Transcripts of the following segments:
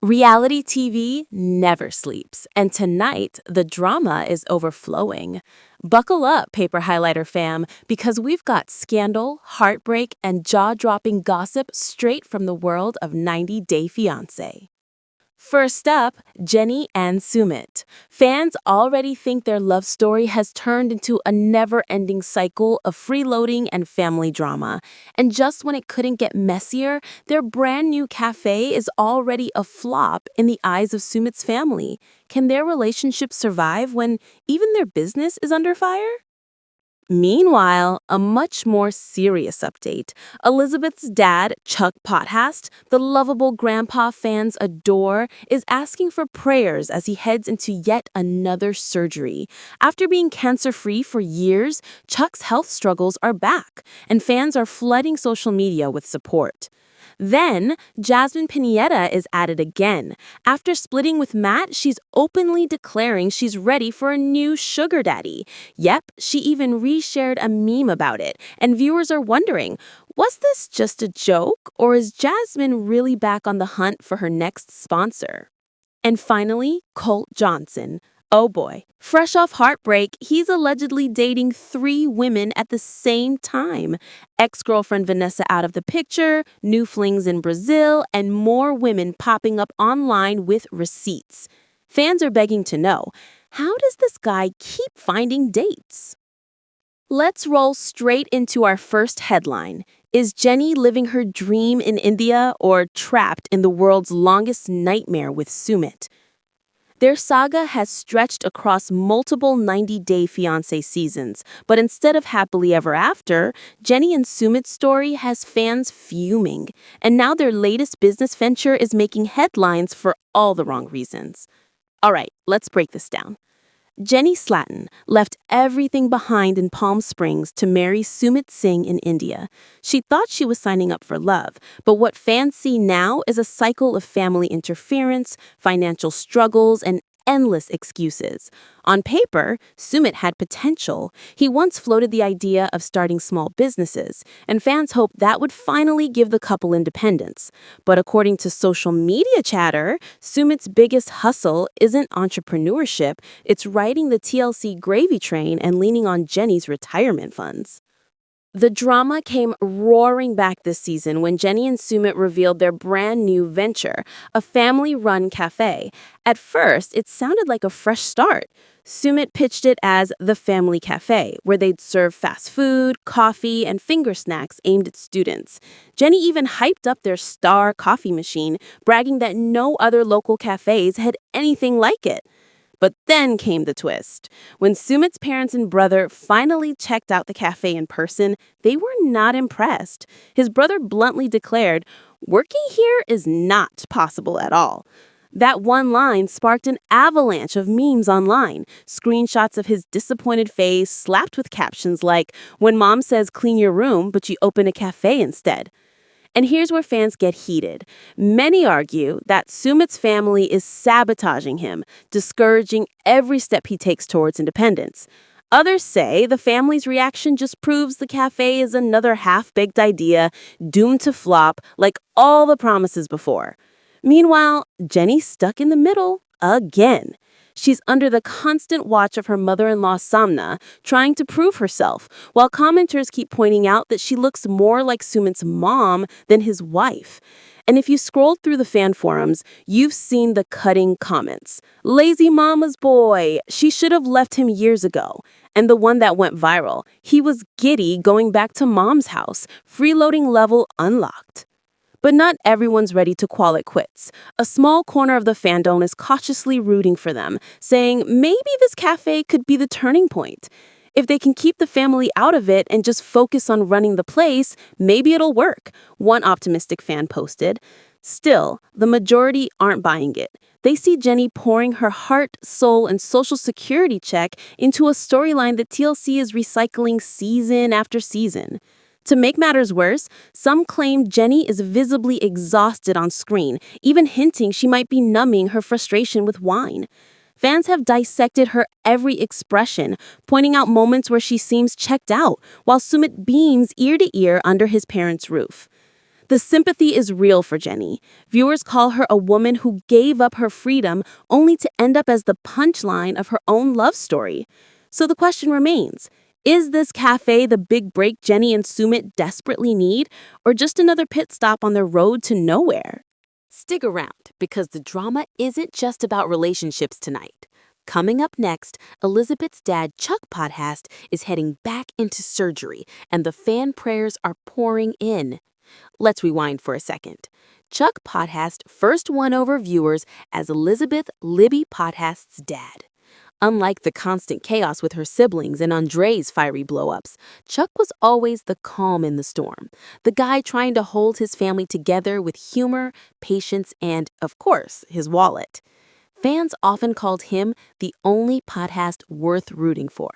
Reality TV never sleeps, and tonight the drama is overflowing. Buckle up, paper highlighter fam, because we've got scandal, heartbreak, and jaw-dropping gossip straight from the world of 90 Day Fiancé. First up, Jenny and Sumit. Fans already think their love story has turned into a never-ending cycle of freeloading and family drama. And just when it couldn't get messier, their brand new cafe is already a flop in the eyes of Sumit's family. Can their relationship survive when even their business is under fire? Meanwhile, a much more serious update. Elizabeth's dad, Chuck Potthast, the lovable grandpa fans adore, is asking for prayers as he heads into yet another surgery. After being cancer-free for years, Chuck's health struggles are back, and fans are flooding social media with support. Then, Jasmine Pineda is at it again. After splitting with Matt, she's openly declaring she's ready for a new sugar daddy. Yep, she even reshared a meme about it, and viewers are wondering, was this just a joke, or is Jasmine really back on the hunt for her next sponsor? And finally, Colt Johnson. Oh boy. Fresh off heartbreak, he's allegedly dating 3 women at the same time. Ex-girlfriend Vanessa out of the picture, new flings in Brazil, and more women popping up online with receipts. Fans are begging to know, how does this guy keep finding dates? Let's roll straight into our first headline. Is Jenny living her dream in India or trapped in the world's longest nightmare with Sumit? Their saga has stretched across multiple 90 Day Fiancé seasons, but instead of happily ever after, Jenny and Sumit's story has fans fuming. And now their latest business venture is making headlines for all the wrong reasons. All right, let's break this down. Jenny Slatton left everything behind in Palm Springs to marry Sumit Singh in India. She thought she was signing up for love, but what fans see now is a cycle of family interference, financial struggles, and endless excuses. On paper, Sumit had potential. He once floated the idea of starting small businesses, and fans hoped that would finally give the couple independence. But according to social media chatter, Sumit's biggest hustle isn't entrepreneurship, it's riding the TLC gravy train and leaning on Jenny's retirement funds. The drama came roaring back this season when Jenny and Sumit revealed their brand new venture, a family-run cafe. At first, it sounded like a fresh start. Sumit pitched it as the Family Cafe, where they'd serve fast food, coffee, and finger snacks aimed at students. Jenny even hyped up their star coffee machine, bragging that no other local cafes had anything like it. But then came the twist. When Sumit's parents and brother finally checked out the cafe in person, they were not impressed. His brother bluntly declared, "Working here is not possible at all." That one line sparked an avalanche of memes online, screenshots of his disappointed face slapped with captions like, "When mom says clean your room, but you open a cafe instead." And here's where fans get heated. Many argue that Sumit's family is sabotaging him, discouraging every step he takes towards independence. Others say the family's reaction just proves the cafe is another half-baked idea, doomed to flop like all the promises before. Meanwhile, Jenny's stuck in the middle again. She's under the constant watch of her mother-in-law Samna, trying to prove herself, while commenters keep pointing out that she looks more like Sumit's mom than his wife. And if you scrolled through the fan forums, you've seen the cutting comments. "Lazy mama's boy, she should have left him years ago." And the one that went viral, "He was giddy going back to mom's house, freeloading level unlocked." But not everyone's ready to call it quits. A small corner of the fandom is cautiously rooting for them, saying maybe this cafe could be the turning point. If they can keep the family out of it and just focus on running the place, maybe it'll work, one optimistic fan posted. Still, the majority aren't buying it. They see Jenny pouring her heart, soul, and social security check into a storyline that TLC is recycling season after season. To make matters worse, some claim Jenny is visibly exhausted on screen, even hinting she might be numbing her frustration with wine. Fans have dissected her every expression, pointing out moments where she seems checked out, while Sumit beams ear to ear under his parents' roof. The sympathy is real for Jenny. Viewers call her a woman who gave up her freedom only to end up as the punchline of her own love story. So the question remains, is this Café the big break Jenny and Sumit desperately need, or just another pit stop on their road to nowhere? Stick around, because the drama isn't just about relationships tonight. Coming up next, Elizabeth's dad, Chuck Potthast, is heading back into surgery, and the fan prayers are pouring in. Let's rewind for a second. Chuck Potthast first won over viewers as Elizabeth "Libby" Potthast's dad. Unlike the constant chaos with her siblings and Andre's fiery blow-ups, Chuck was always the calm in the storm, the guy trying to hold his family together with humor, patience, and, of course, his wallet. Fans often called him the only Potthast worth rooting for.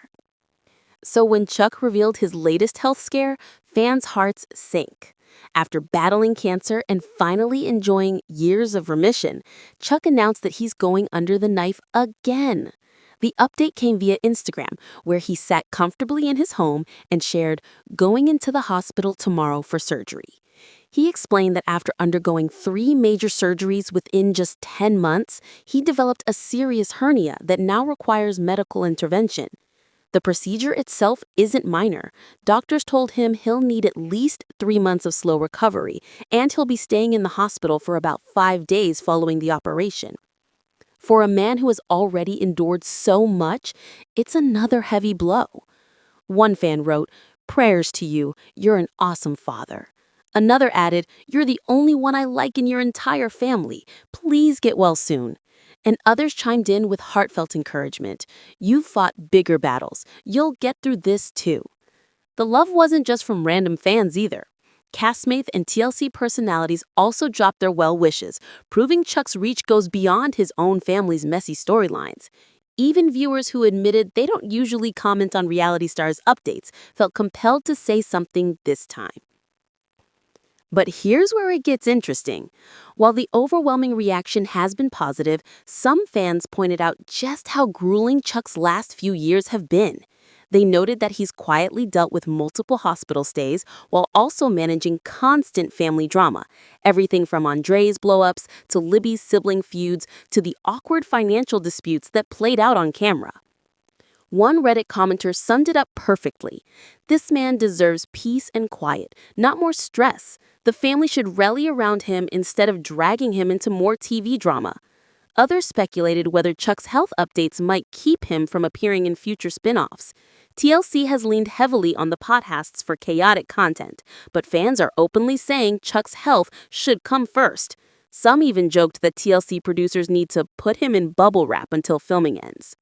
So when Chuck revealed his latest health scare, fans' hearts sank. After battling cancer and finally enjoying years of remission, Chuck announced that he's going under the knife again. The update came via Instagram, where he sat comfortably in his home and shared, "Going into the hospital tomorrow for surgery." He explained that after undergoing 3 major surgeries within just 10 months, he developed a serious hernia that now requires medical intervention. The procedure itself isn't minor. Doctors told him he'll need at least 3 months of slow recovery, and he'll be staying in the hospital for about 5 days following the operation. For a man who has already endured so much, it's another heavy blow. One fan wrote, "Prayers to you, you're an awesome father." Another added, "You're the only one I like in your entire family. Please get well soon." And others chimed in with heartfelt encouragement. "You've fought bigger battles. You'll get through this too." The love wasn't just from random fans either. Castmates and TLC personalities also dropped their well wishes, proving Chuck's reach goes beyond his own family's messy storylines. Even viewers who admitted they don't usually comment on reality stars' updates felt compelled to say something this time. But here's where it gets interesting. While the overwhelming reaction has been positive, some fans pointed out just how grueling Chuck's last few years have been. They noted that he's quietly dealt with multiple hospital stays while also managing constant family drama, everything from Andre's blow-ups to Libby's sibling feuds to the awkward financial disputes that played out on camera. One Reddit commenter summed it up perfectly. "This man deserves peace and quiet, not more stress. The family should rally around him instead of dragging him into more TV drama." Others speculated whether Chuck's health updates might keep him from appearing in future spin-offs. TLC has leaned heavily on the Potthasts for chaotic content, but fans are openly saying Chuck's health should come first. Some even joked that TLC producers need to put him in bubble wrap until filming ends.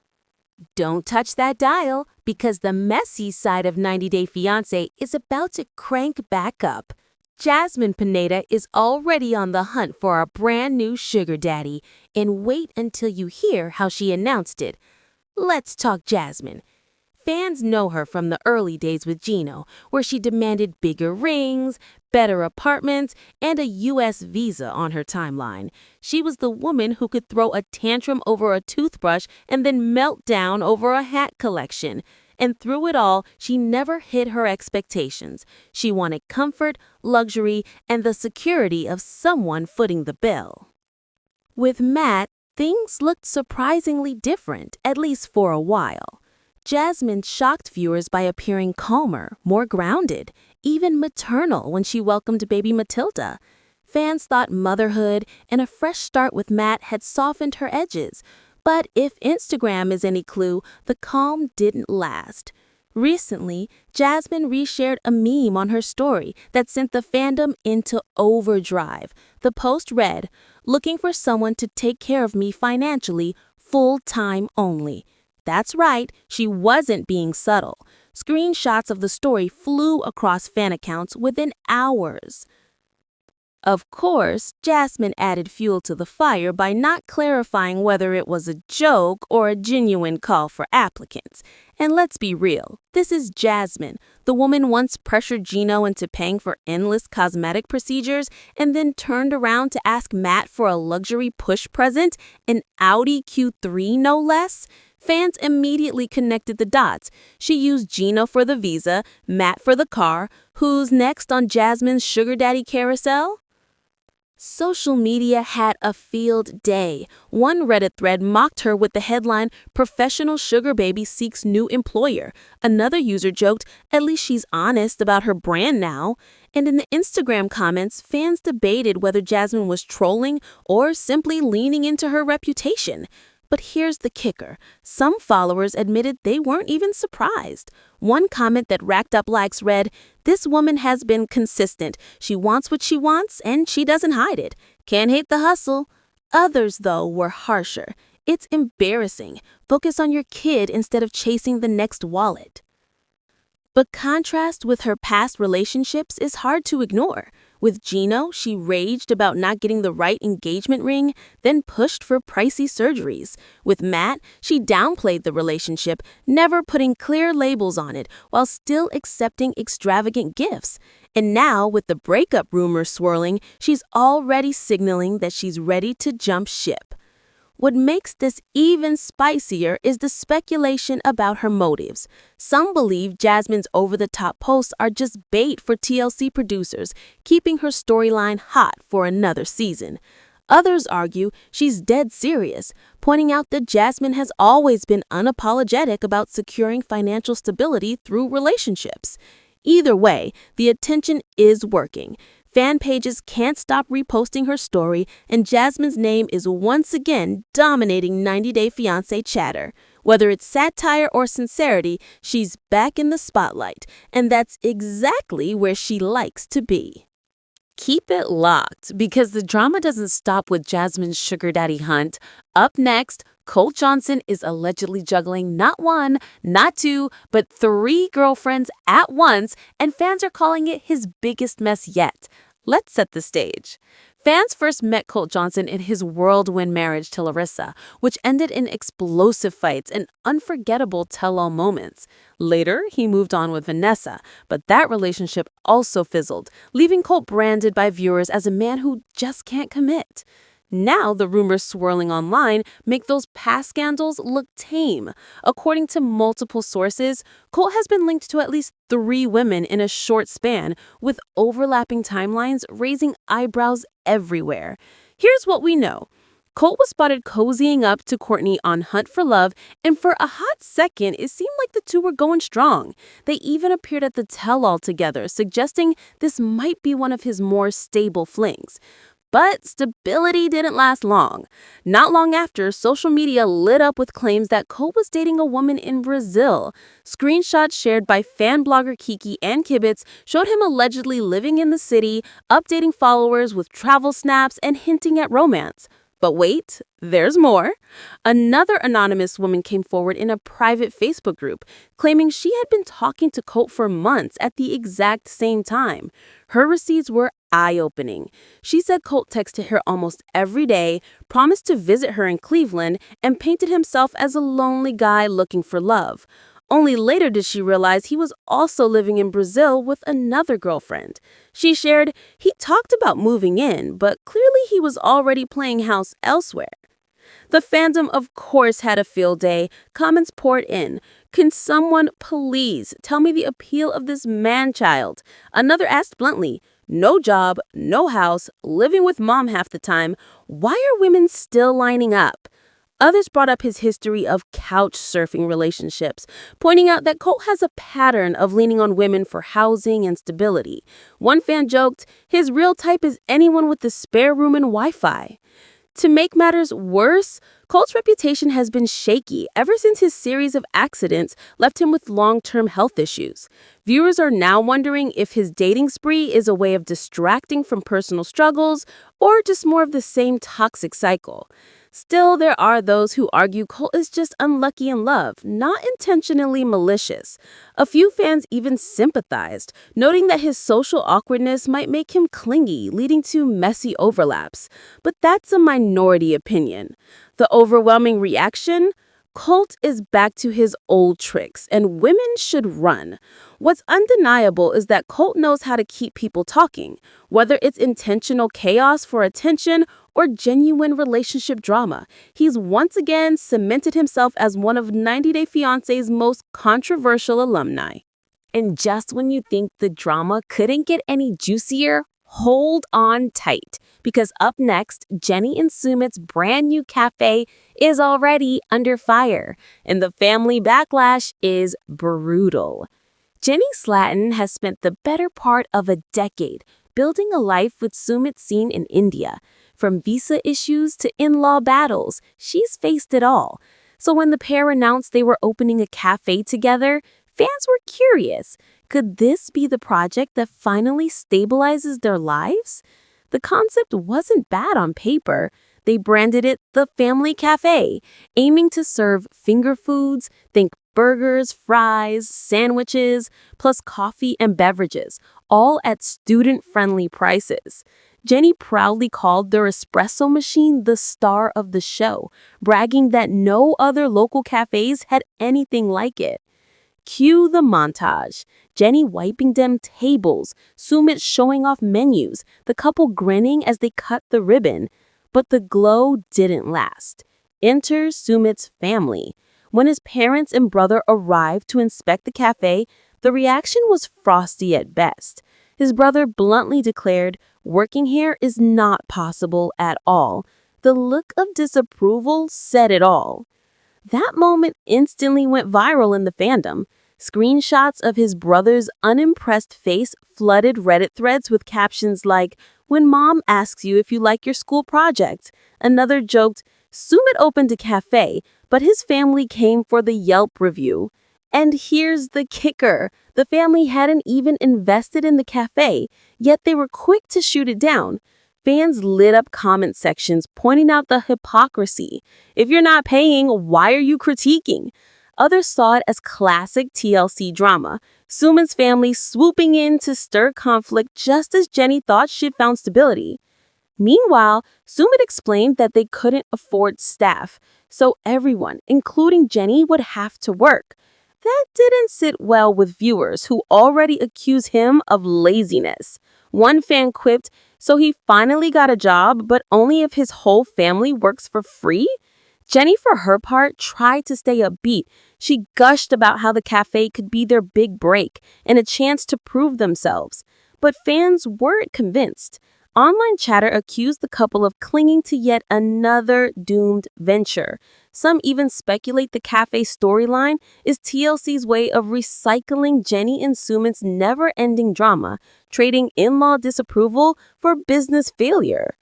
Don't touch that dial, because the messy side of 90 Day Fiancé is about to crank back up. Jasmine Pineda is already on the hunt for a brand new sugar daddy, and wait until you hear how she announced it. Let's talk Jasmine. Fans know her from the early days with Gino, where she demanded bigger rings, better apartments, and a U.S. visa on her timeline. She was the woman who could throw a tantrum over a toothbrush and then melt down over a hat collection. And through it all, she never hid her expectations. She wanted comfort, luxury, and the security of someone footing the bill. With Matt, things looked surprisingly different, at least for a while. Jasmine shocked viewers by appearing calmer, more grounded, even maternal when she welcomed baby Matilda. Fans thought motherhood and a fresh start with Matt had softened her edges. But if Instagram is any clue, the calm didn't last. Recently, Jasmine reshared a meme on her story that sent the fandom into overdrive. The post read, "Looking for someone to take care of me financially, full-time only." That's right, she wasn't being subtle. Screenshots of the story flew across fan accounts within hours. Of course, Jasmine added fuel to the fire by not clarifying whether it was a joke or a genuine call for applicants. And let's be real, this is Jasmine, the woman once pressured Gino into paying for endless cosmetic procedures and then turned around to ask Matt for a luxury push present, an Audi Q3 no less. Fans immediately connected the dots. She used Gino for the visa, Matt for the car. Who's next on Jasmine's sugar daddy carousel? Social media had a field day. One Reddit thread mocked her with the headline, "Professional Sugar Baby Seeks New Employer." Another user joked, "At least she's honest about her brand now." And in the Instagram comments, fans debated whether Jasmine was trolling or simply leaning into her reputation. But here's the kicker. Some followers admitted they weren't even surprised. One comment that racked up likes read, "This woman has been consistent. She wants what she wants, and she doesn't hide it. Can't hate the hustle." Others, though, were harsher. "It's embarrassing. Focus on your kid instead of chasing the next wallet." But contrast with her past relationships is hard to ignore. With Gino, she raged about not getting the right engagement ring, then pushed for pricey surgeries. With Matt, she downplayed the relationship, never putting clear labels on it, while still accepting extravagant gifts. And now, with the breakup rumors swirling, she's already signaling that she's ready to jump ship. What makes this even spicier is the speculation about her motives. Some believe Jasmine's over-the-top posts are just bait for TLC producers, keeping her storyline hot for another season. Others argue she's dead serious, pointing out that Jasmine has always been unapologetic about securing financial stability through relationships. Either way, the attention is working. Fan pages can't stop reposting her story, and Jasmine's name is once again dominating 90 Day Fiancé chatter. Whether it's satire or sincerity, she's back in the spotlight, and that's exactly where she likes to be. Keep it locked, because the drama doesn't stop with Jasmine's sugar daddy hunt. Up next, Colt Johnson is allegedly juggling not one, not two, but 3 girlfriends at once, and fans are calling it his biggest mess yet. Let's set the stage. Fans first met Colt Johnson in his whirlwind marriage to Larissa, which ended in explosive fights and unforgettable tell-all moments. Later, he moved on with Vanessa, but that relationship also fizzled, leaving Colt branded by viewers as a man who just can't commit. Now, the rumors swirling online make those past scandals look tame. According to multiple sources, Colt has been linked to at least 3 women in a short span, with overlapping timelines raising eyebrows everywhere. Here's what we know. Colt was spotted cozying up to Courtney on Hunt for Love, and for a hot second, it seemed like the two were going strong. They even appeared at the tell-all together, suggesting this might be one of his more stable flings. But stability didn't last long. Not long after, social media lit up with claims that Colt was dating a woman in Brazil. Screenshots shared by fan blogger Kiki and Kibitz showed him allegedly living in the city, updating followers with travel snaps and hinting at romance. But wait, there's more. Another anonymous woman came forward in a private Facebook group, claiming she had been talking to Colt for months at the exact same time. Her receipts were eye-opening. She said Colt texted her almost every day, promised to visit her in Cleveland, and painted himself as a lonely guy looking for love. Only later did she realize he was also living in Brazil with another girlfriend. She shared, he talked about moving in, but clearly he was already playing house elsewhere. The fandom, of course, had a field day. Comments poured in. Can someone please tell me the appeal of this man-child? Another asked bluntly, no job, no house, living with mom half the time. Why are women still lining up? Others brought up his history of couch surfing relationships, pointing out that Colt has a pattern of leaning on women for housing and stability. One fan joked, his real type is anyone with the spare room and Wi-Fi. To make matters worse, Colt's reputation has been shaky ever since his series of accidents left him with long-term health issues. Viewers are now wondering if his dating spree is a way of distracting from personal struggles or just more of the same toxic cycle. Still, there are those who argue Colt is just unlucky in love, not intentionally malicious. A few fans even sympathized, noting that his social awkwardness might make him clingy, leading to messy overlaps. But that's a minority opinion. The overwhelming reaction? Colt is back to his old tricks, and women should run. What's undeniable is that Colt knows how to keep people talking, whether it's intentional chaos for attention or genuine relationship drama. He's once again cemented himself as one of 90 Day Fiancé's most controversial alumni. And just when you think the drama couldn't get any juicier, hold on tight, because up next, Jenny and Sumit's brand new cafe is already under fire, and the family backlash is brutal. Jenny Slatton has spent the better part of a decade building a life with Sumit seen in India. From visa issues to in-law battles, she's faced it all. So when the pair announced they were opening a cafe together, fans were curious. Could this be the project that finally stabilizes their lives? The concept wasn't bad on paper. They branded it the Family Cafe, aiming to serve finger foods, think burgers, fries, sandwiches, plus coffee and beverages, all at student-friendly prices. Jenny proudly called their espresso machine the star of the show, bragging that no other local cafes had anything like it. Cue the montage. Jenny wiping down tables, Sumit showing off menus, the couple grinning as they cut the ribbon. But the glow didn't last. Enter Sumit's family. When his parents and brother arrived to inspect the cafe, the reaction was frosty at best. His brother bluntly declared, "Working here is not possible at all." The look of disapproval said it all. That moment instantly went viral in the fandom. Screenshots of his brother's unimpressed face flooded Reddit threads with captions like, "When mom asks you if you like your school project." Another joked, "Sumit opened a cafe, but his family came for the Yelp review." And here's the kicker. The family hadn't even invested in the cafe, yet they were quick to shoot it down. Fans lit up comment sections pointing out the hypocrisy. If you're not paying, why are you critiquing? Others saw it as classic TLC drama, Sumit's family swooping in to stir conflict just as Jenny thought she'd found stability. Meanwhile, Sumit explained that they couldn't afford staff, so everyone, including Jenny, would have to work. That didn't sit well with viewers who already accuse him of laziness. One fan quipped, "So he finally got a job, but only if his whole family works for free?" Jenny, for her part, tried to stay upbeat. She gushed about how the cafe could be their big break and a chance to prove themselves. But fans weren't convinced. Online chatter accused the couple of clinging to yet another doomed venture. Some even speculate the cafe storyline is TLC's way of recycling Jenny and Sumit's never-ending drama, trading in-law disapproval for business failure.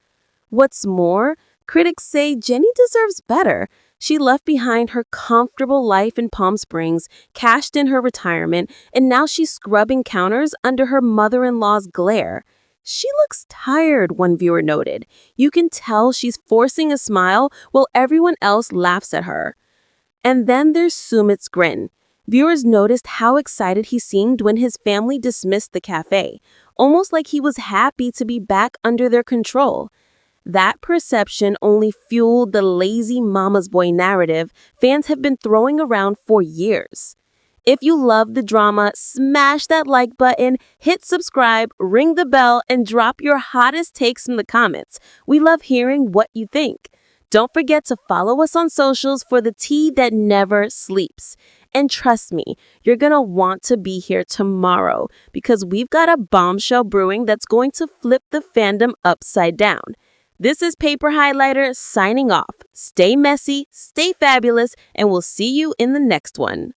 What's more, critics say Jenny deserves better. She left behind her comfortable life in Palm Springs, cashed in her retirement, and now she's scrubbing counters under her mother-in-law's glare. She looks tired, one viewer noted. You can tell she's forcing a smile while everyone else laughs at her. And then there's Sumit's grin. Viewers noticed how excited he seemed when his family dismissed the cafe, almost like he was happy to be back under their control. That perception only fueled the lazy mama's boy narrative fans have been throwing around for years. If you love the drama, smash that like button, hit subscribe, ring the bell, and drop your hottest takes in the comments. We love hearing what you think. Don't forget to follow us on socials for the tea that never sleeps. And trust me, you're going to want to be here tomorrow because we've got a bombshell brewing that's going to flip the fandom upside down. This is Paper Highlighter signing off. Stay messy, stay fabulous, and we'll see you in the next one.